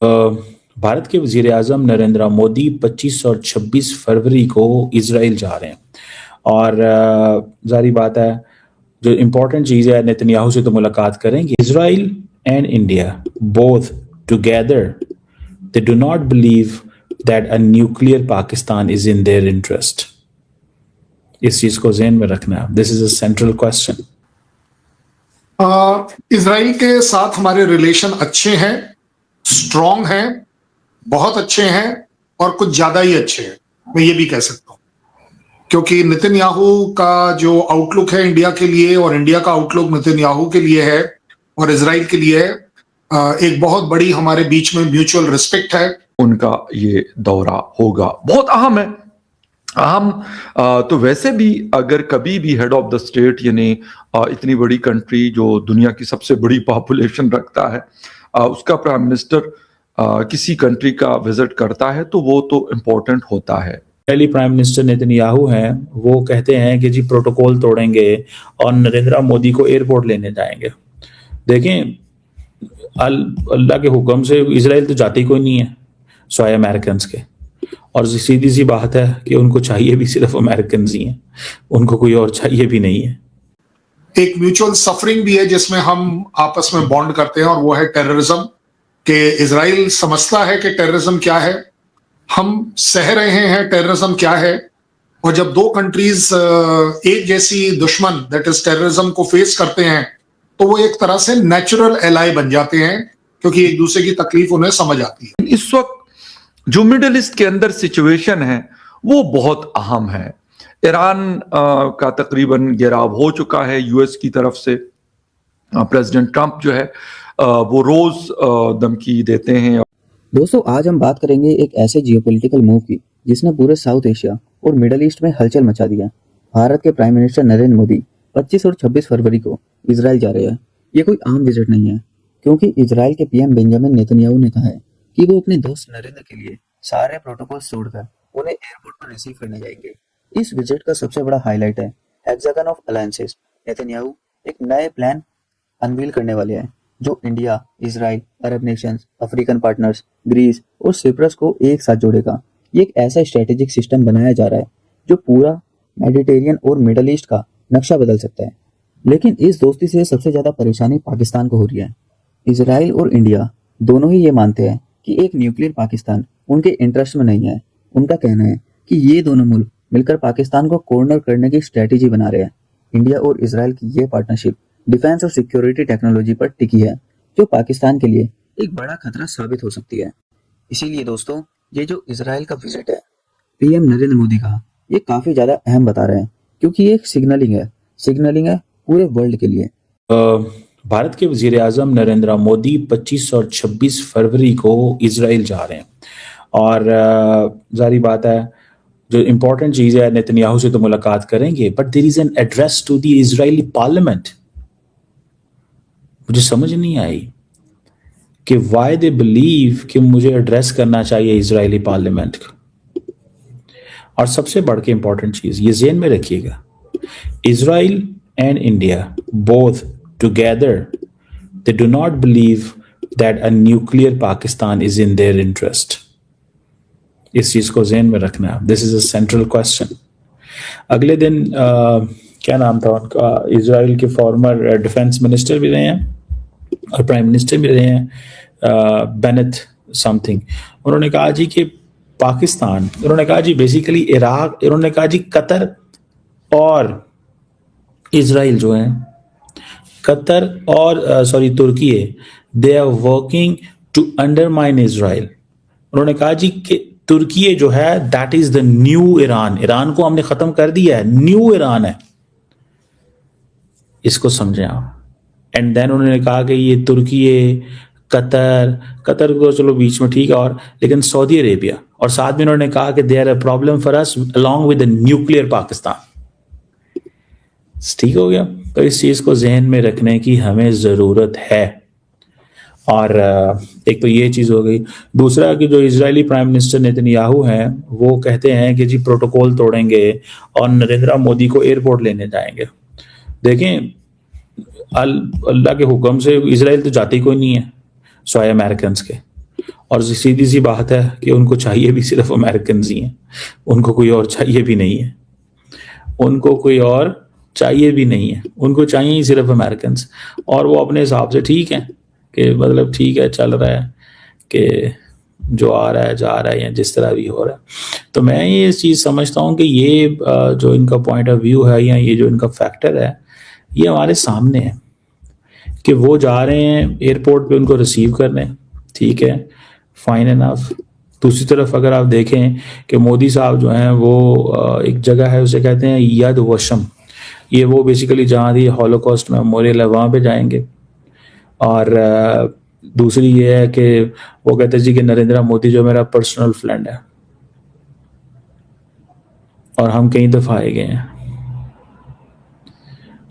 अ, भारत के वजीर आजम नरेंद्र मोदी 25 और 26 फरवरी को इसराइल जा रहे हैं। और जारी बात है, जो इम्पोर्टेंट चीज़ है, नेतन्याहू से तो मुलाकात करेंगे। Israel and India both together, they do not believe that a nuclear Pakistan is in their interest. इस चीज़ को जहन में रखना, this is a central question. Israel के साथ हमारे रिलेशन अच्छे हैं, स्ट्रॉन्ग हैं, बहुत अच्छे हैं और कुछ ज्यादा ही अच्छे हैं, मैं ये भी कह सकता हूं। क्योंकि नेतन्याहू का जो आउटलुक है इंडिया के लिए और इंडिया का आउटलुक नेतन्याहू के लिए है और इसराइल के लिए है, एक बहुत बड़ी हमारे बीच में म्यूचुअल रिस्पेक्ट है। उनका ये दौरा होगा बहुत अहम है। अहम तो वैसे भी अगर कभी भी हेड ऑफ द स्टेट यानी इतनी बड़ी कंट्री जो दुनिया की सबसे बड़ी पॉपुलेशन रखता है, उसका प्राइम मिनिस्टर किसी कंट्री का विजिट करता है तो वो तो इम्पोर्टेंट होता है। पहली प्राइम मिनिस्टर नेतन्याहू हैं, वो कहते हैं कि जी प्रोटोकॉल तोड़ेंगे और नरेंद्र मोदी को एयरपोर्ट लेने जाएंगे। देखें, अल्लाह के हुक्म से इसराइल तो जाती कोई नहीं है स्वाय अमेरिकन के, और सीधी सी बात है कि उनको चाहिए भी सिर्फ अमेरिकन ही हैं, उनको कोई और चाहिए भी नहीं है। एक म्यूचुअल सफरिंग भी है जिसमें हम आपस में बॉन्ड करते हैं और वो है टेररिज्म, कि इसराइल समझता है कि टेररिज्म क्या है, हम सह रहे हैं टेररिज्म क्या है। और जब दो कंट्रीज एक जैसी दुश्मन दैट इज टेररिज्म को फेस करते हैं तो वो एक तरह से नेचुरल एलाई बन जाते हैं, क्योंकि एक दूसरे की तकलीफ उन्हें समझ आती है। इस वक्त जो मिडिल ईस्ट के अंदर सिचुएशन है वो बहुत अहम है। ईरान का तकरीबन घेराव हो चुका है यूएस की तरफ से। प्रेसिडेंट ट्रंप जो है वो रोज धमकी देते हैं। दोस्तों, आज हम बात करेंगे एक ऐसे जियोपॉलिटिकल मूव की जिसने पूरे साउथ एशिया और मिडिल ईस्ट में हलचल मचा दिया। भारत के प्राइम मिनिस्टर नरेंद्र मोदी 25 और 26 फरवरी को इसराइल जा रहे हैं। ये कोई आम विजिट नहीं है, क्योंकि इसराइल के पीएम बेंजामिन नेतन्याहू ने कहा है कि वो अपने दोस्त नरेंद्र के लिए सारे प्रोटोकॉल छोड़कर उन्हें एयरपोर्ट पर रिसीव करने जाएंगे। इस विजिट का सबसे बड़ा हाईलाइट है हेक्सागन ऑफ अलायंसेस। नेतन्याहू एक नए प्लान अनवील करने वाले हैं जो इंडिया, इजराइल, अरब नेशंस, अफ्रीकन पार्टनर्स, ग्रीस और सिप्रस को एक साथ जोड़ेगा। ये एक ऐसा स्ट्रेटेजिक सिस्टम बनाया जा रहा है जो पूरा मेडिटेरियन और मिडल ईस्ट का नक्शा बदल सकता है। लेकिन इस दोस्ती से सबसे ज्यादा परेशानी पाकिस्तान को हो रही है। इसराइल और इंडिया दोनों ही ये मानते हैं कि एक न्यूक्लियर पाकिस्तान उनके इंटरेस्ट में नहीं है। उनका कहना है कि ये दोनों मुल्क मिलकर पाकिस्तान को कॉर्नर करने की स्ट्रेटेजी बना रहे हैं। इंडिया और इसराइल की ये पार्टनरशिप डिफेंस और सिक्योरिटी टेक्नोलॉजी पर टिकी है, जो पाकिस्तान के लिए एक बड़ा खतरा साबित हो सकती है। इसीलिए दोस्तों, ये जो इसराइल का विजिट है पीएम नरेंद्र मोदी का, ये काफी ज्यादा अहम बता रहे हैं, क्योंकि ये एक सिग्नलिंग है पूरे वर्ल्ड के लिए। भारत के वजीर आजम नरेंद्र मोदी 25 और 26 फरवरी को इसराइल जा रहे हैं। और जारी बात है, जो इम्पोर्टेंट चीज़ है, नेतन्याहू से तो मुलाकात करेंगे, but there is an address to the Israeli parliament. मुझे समझ नहीं आई कि वाई दे बिलीव कि मुझे एड्रेस करना चाहिए इजरायली पार्लियामेंट को। और सबसे बढ़ के इम्पोर्टेंट चीज़ ये ज़हन में रखिएगा, Israel and India both together, they do not believe that a nuclear Pakistan is in their interest. इस चीज को ज़हन में रखना, this is a central question. अगले दिन क्या नाम था उनका, इजराइल के फॉर्मर डिफेंस मिनिस्टर भी रहे हैं और प्राइम मिनिस्टर भी रहे हैं, बेनेट समथिंग। उन्होंने कहा जी कि पाकिस्तान, उन्होंने कहा जी बेसिकली इराक, उन्होंने कहा जी कतर और इजराइल जो है, कतर और Turkey, they are working to undermine Israel. उन्होंने कहा जी कि तुर्की जो है that is the new Iran, Iran को हमने खत्म कर दिया है, न्यू ईरान है, इसको समझें आप। एंड देन उन्होंने कहा कि ये तुर्की, कतर को चलो बीच में ठीक है, और लेकिन सऊदी अरेबिया, और साथ में उन्होंने कहा कि there a problem for us along with the nuclear Pakistan. ठीक हो गया। तो इस चीज़ को जहन में रखने की हमें ज़रूरत है। और एक तो ये चीज़ हो गई। दूसरा कि जो इजरायली प्राइम मिनिस्टर नेतन्याहू हैं, वो कहते हैं कि जी प्रोटोकॉल तोड़ेंगे और नरेंद्र मोदी को एयरपोर्ट लेने जाएंगे। देखें, अल्लाह के हुक्म से इसराइल तो जाती कोई नहीं है स्वाय अमेरिकन के, और सीधी सी बात है कि उनको चाहिए भी सिर्फ अमेरिकन ही हैं, उनको कोई और चाहिए भी नहीं है, उनको कोई और चाहिए भी नहीं है, उनको चाहिए ही सिर्फ अमेरिकन। और वो अपने हिसाब से ठीक है कि मतलब ठीक है, चल रहा है कि जो आ रहा है जा रहा है या जिस तरह भी हो रहा है। तो मैं ये चीज़ समझता हूँ कि ये जो इनका पॉइंट ऑफ व्यू है या ये जो इनका फैक्टर है, ये हमारे सामने है कि वो जा रहे हैं एयरपोर्ट पे उनको रिसीव करने, ठीक है, फाइन एनफ। दूसरी तरफ अगर आप देखें कि मोदी साहब जो हैं वो एक जगह है उसे कहते हैं यद वशम, ये वो बेसिकली जहाँ थी हॉलोकॉस्ट मेमोरियल है वहाँ पे जाएंगे। और दूसरी ये है कि वो कहते हैं जी कि नरेंद्र मोदी जो मेरा पर्सनल फ्रेंड है और हम कई दफ़ा आए गए हैं।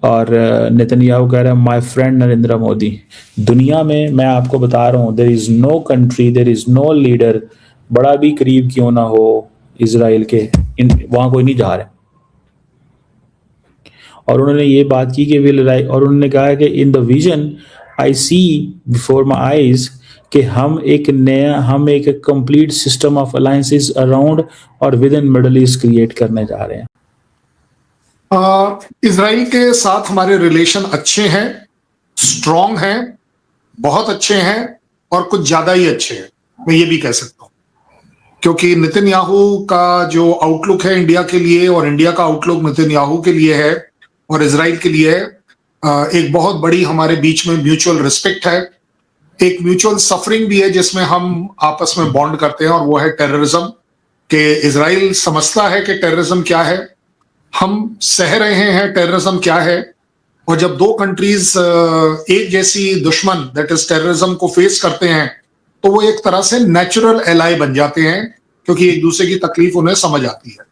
और नेतन्याहू कह रहा है माय फ्रेंड नरेंद्र मोदी। दुनिया में मैं आपको बता रहा हूँ there is no country, there is no leader, बड़ा भी करीब क्यों ना हो इसराइल के, वहाँ कोई नहीं जा रहा। और उन्होंने ये बात की कि विल राइट, और उन्होंने कहा कि in the vision I see before my eyes कि हम एक complete system of alliances around और within Middle East create करने जा रहे हैं। इसराइल के साथ हमारे रिलेशन अच्छे हैं, स्ट्रॉन्ग हैं, बहुत अच्छे हैं और कुछ ज्यादा ही अच्छे हैं, मैं ये भी कह सकता हूं, क्योंकि नेतन्याहू का जो आउटलुक है इंडिया के लिए और इंडिया का आउटलुक नेतन्याहू के लिए है और इसराइल के लिए है, एक बहुत बड़ी हमारे बीच में म्यूचुअल रिस्पेक्ट है, एक म्यूचुअल सफरिंग भी है जिसमें हम आपस में बॉन्ड करते हैं, और वो है टेररिज्म। कि इसराइल समझता है कि टेररिज्म क्या है, हम सह रहे हैं टेररिज्म क्या है, और जब दो कंट्रीज एक जैसी दुश्मन दैट इज टेररिज्म को फेस करते हैं तो वो एक तरह से नेचुरल एलाई बन जाते हैं, क्योंकि एक दूसरे की तकलीफ उन्हें समझ आती है।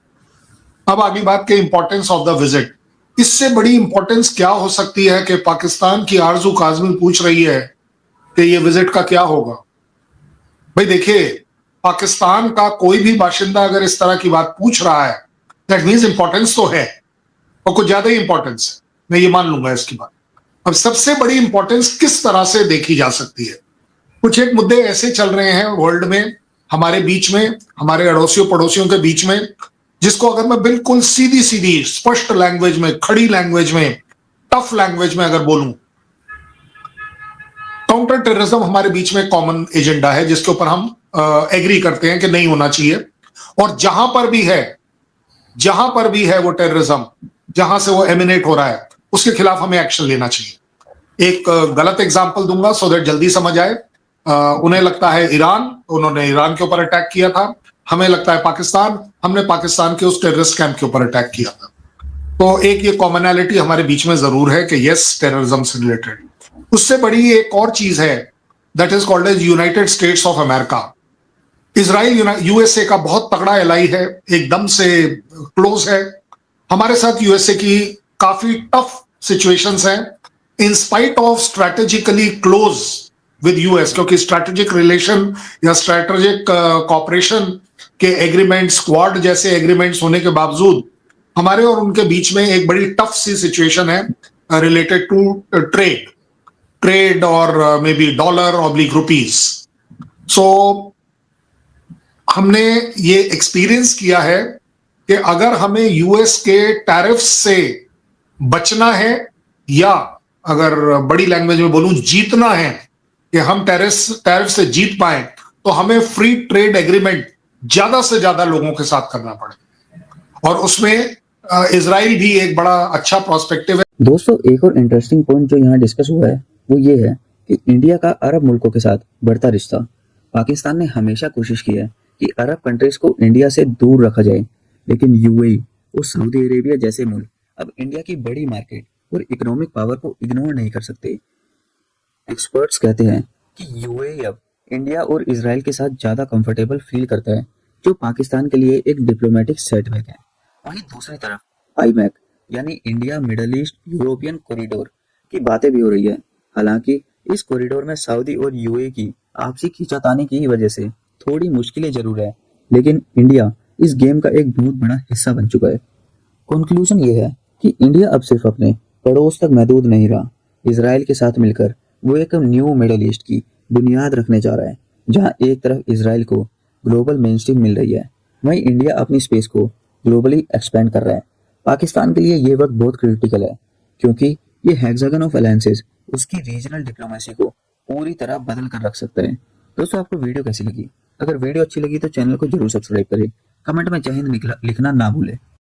अब आगे बात के इंपॉर्टेंस ऑफ द विजिट, इससे बड़ी इंपॉर्टेंस क्या हो सकती है कि पाकिस्तान की आरजू काजमी पूछ रही है कि ये विजिट का क्या होगा। भाई देखिए, पाकिस्तान का कोई भी बाशिंदा अगर इस तरह की बात पूछ रहा है दैट मीन्स इंपॉर्टेंस तो है, और कुछ ज्यादा ही इंपॉर्टेंस है, मैं ये मान लूंगा इसकी बात। अब सबसे बड़ी इंपॉर्टेंस किस तरह से देखी जा सकती है, कुछ एक मुद्दे ऐसे चल रहे हैं वर्ल्ड में, हमारे बीच में, हमारे अड़ोसियों पड़ोसियों के बीच में, जिसको अगर मैं बिल्कुल सीधी सीधी स्पष्ट लैंग्वेज में, खड़ी लैंग्वेज में, टफ लैंग्वेज में अगर बोलूं, काउंटर टेररिज्म हमारे बीच में कॉमन एजेंडा है जिसके ऊपर हम एग्री करते हैं कि नहीं होना चाहिए, और जहां पर भी है वो टेररिज्म, जहां से वो एमिनेट हो रहा है, उसके खिलाफ हमें एक्शन लेना चाहिए। एक गलत एग्जांपल दूंगा सो दैट जल्दी समझ आए। उन्हें लगता है ईरान, उन्होंने ईरान के ऊपर अटैक किया था, हमें लगता है पाकिस्तान, हमने पाकिस्तान के उस टेररिस्ट कैंप के ऊपर अटैक किया था। तो एक ये कॉमनैलिटी हमारे बीच में जरूर है कि यस, टेररिज्म से रिलेटेड। उससे बड़ी एक और चीज है that is called as United States of America. Israel USA का बहुत तगड़ा एलाई है, एकदम से क्लोज है हमारे साथ। यूएसए की काफी टफ सिचुएशंस हैं in spite of strategically close with US, क्योंकि स्ट्रैटेजिक रिलेशन या स्ट्रैटेजिक कॉपरेशन के एग्रीमेंट, स्क्वाड जैसे एग्रीमेंट्स होने के बावजूद हमारे और उनके बीच में एक बड़ी टफ सी सिचुएशन है रिलेटेड टू ट्रेड और maybe dollar oblique rupees. So हमने ये एक्सपीरियंस किया है कि अगर हमें यूएस के टैरिफ से बचना है, या अगर बड़ी लैंग्वेज में बोलूं जीतना है, कि हम टैरिफ से जीत पाए, तो हमें फ्री ट्रेड एग्रीमेंट ज्यादा से ज्यादा लोगों के साथ करना पड़े, और उसमें इजराइल भी एक बड़ा अच्छा प्रोस्पेक्टिव है। दोस्तों, एक और इंटरेस्टिंग पॉइंट जो यहाँ डिस्कस हुआ है वो ये है कि इंडिया का अरब मुल्कों के साथ बढ़ता रिश्ता। पाकिस्तान ने हमेशा कोशिश की है कि अरब कंट्रीज को इंडिया से दूर रखा जाए, लेकिन यूएई और सऊदी अरेबिया जैसे मुल्क अब इंडिया की बड़ी मार्केट और इकोनॉमिक पावर को इग्नोर नहीं कर सकते। एक्सपर्ट्स कहते हैं कि यूएई अब इंडिया और इजराइल के साथ ज्यादा कंफर्टेबल फील करता है, जो पाकिस्तान के लिए एक डिप्लोमेटिक सेटबैक है। वहीं दूसरी तरफ आईमैक यानी India middle east European corridor की बातें भी हो रही है। हालांकि इस कॉरिडोर में सऊदी और यूएई की आपसी खींचातानी की वजह से थोड़ी मुश्किलें जरूर है, लेकिन इंडिया इस गेम का एक बहुत बड़ा हिस्सा बन चुका है। कंक्लूजन ये है कि इंडिया अब सिर्फ अपने पड़ोस तक महदूद नहीं रहा। इजराइल के साथ मिलकर वो एक न्यू मिडल ईस्ट की बुनियाद रखने जा रहा है, जहां एक तरफ इजराइल को ग्लोबल मेनस्ट्रीम मिल रही है, वहीं इंडिया अपनी स्पेस को ग्लोबली एक्सपेंड कर रहा है। पाकिस्तान के लिए ये वक्त बहुत क्रिटिकल है, क्योंकि ये हेक्सागन ऑफ अलायंसेस उसकी रीजनल डिप्लोमेसी को पूरी तरह बदल कर रख सकते हैं। दोस्तों, आपको वीडियो कैसी लगी? अगर वीडियो अच्छी लगी तो चैनल को जरूर सब्सक्राइब करें। कमेंट में जय हिंद लिखना ना भूलें।